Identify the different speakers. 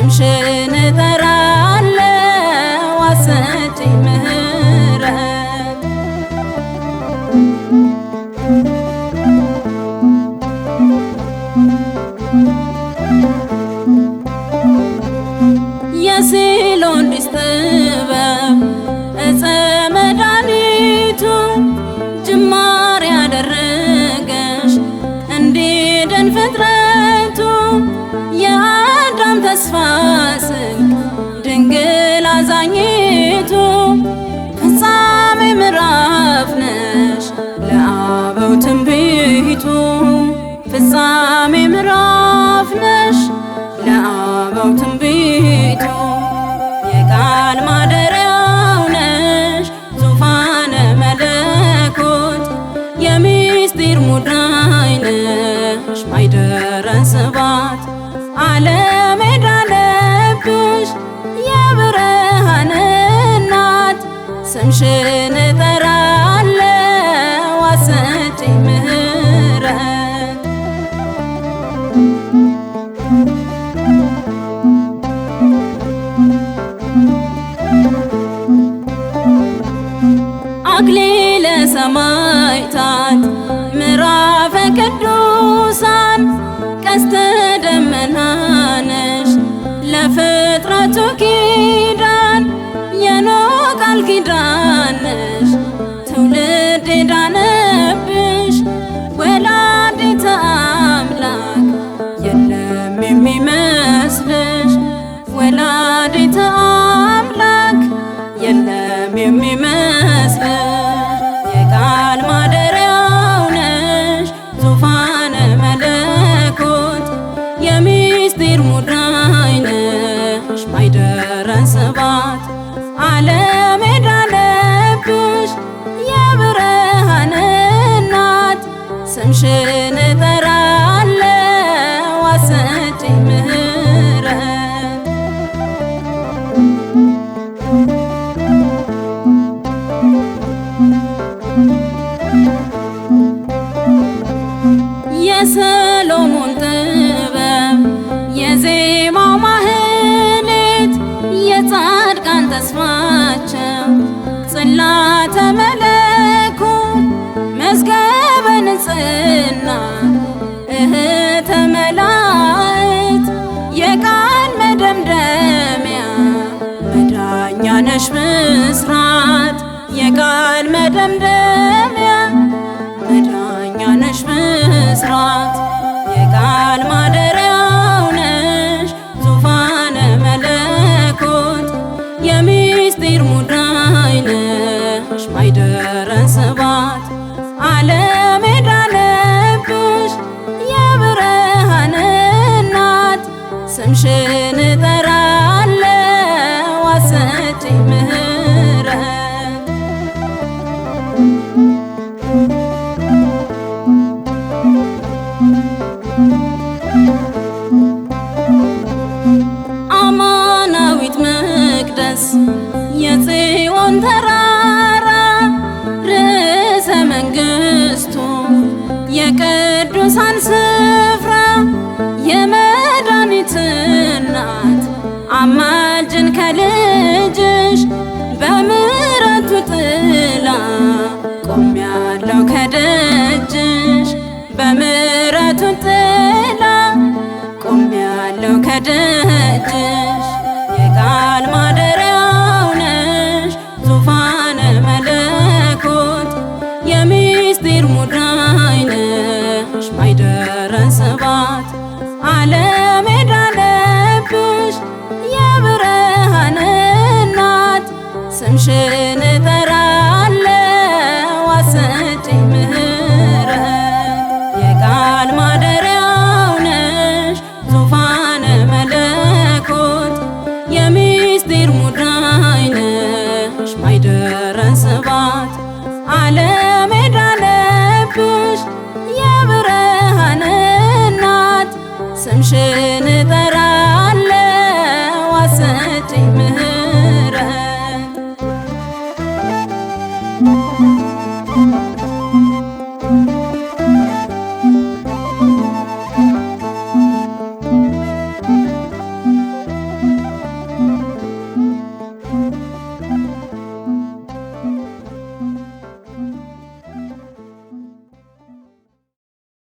Speaker 1: ስምሽን እጠራለሁ አሰጪኝ ምህረት የሲሎን ዲስ ጥበብ ዕፀ መድኃኒቱ ጅማሬ ያደረገሽ እንዲድን ፍጥረቱ የአዳም ተስፋ ስንቅ ድንግል አዛኝቱ ፍጻሜ ምዕራፍ ነሽ ለአበው ትንቢቱ ፍጻሜ ምዕራፍ ነሽ ለአበው ትንቢቱ የቃል ማደሪያው ነሽ ዙፋነ መለኮት የሚስጢር ሙዳይ ነሽ ማይደረ ስባት ዓለም ሄዳለብሽ የብርሃን እናት ስምሽን እጠራለሁ አሰጪኝ ምህረት አክሊለ ሰማዕታት ምዕራፈ ቅዱሳን ቀስተ ደመና ነሽ ለፍጥረቱ ኪዳን የኖህ ቃል ኪዳን ነሽ ትውልድ ዳነብሽ ወላዲተ አምላክ የለም የሚመስልሽ ወላዲተ አምላክ የለም የሚመስልሽ የቃል ማደሪያው ነሽ ዙፋነ መለኮት የሚስጢር ሙዳይ ነሽ ማይደረ ስባት ዓለም ሄዳለብሽ የብርሃን እናት ስምሽን እጠራለሁ አሰጪኝ ምህረት የሰሎሞን ጥበብ የዜማው ማህሌት የጻድቃን ተስፋቸው ጽላተ መለኮት መዝገበ ንጽሕና እህተ መላእክት የቃል መደምደሚያ መዳኛ ነሽ ብስራት የቃል መደምደሚያ መዳኛ ነሽ ብስራት የቃል ማደሪያው ነሽ ዙፋነ መለኮት የሚስጢር ሙዳይ ነሽ ማይደረ ስባት ዓለም ሄዳለብሽ የብርሃን እናት ስምሽን እጠራለሁ አሰጪኝ ምህረት አማናዊት መቅደስ የጽዮን ተራራ ርዕሰ መንግሥቱ የቅዱሳን ስፍራ የመድኃኒት እናት አማልጅን ከልጅሽ በምሕረቱ ጥላ ቆሜያለሁ ከደጅሽ በምሕረቱ ጥላ ቆሜያለሁ ከደጅሽ የቃል ማደሪያው ነሽ ዙፋነ መለኮት የሚስጢር ሙዳይ ነሽ ማይደረ ስባት ዓለም ሄዳለብሽ የብርሃን እናት ስምሽን እጠራለሁ አሰጪኝ ምህረት የቃል ማደሪያው ነሽ ዙፋነ መለኮት የሚስጢር ሙዳይ ነሽ ማይደረ ስባት ዓለም ሄዳለብሽ የብርሃን እናት ስምሽን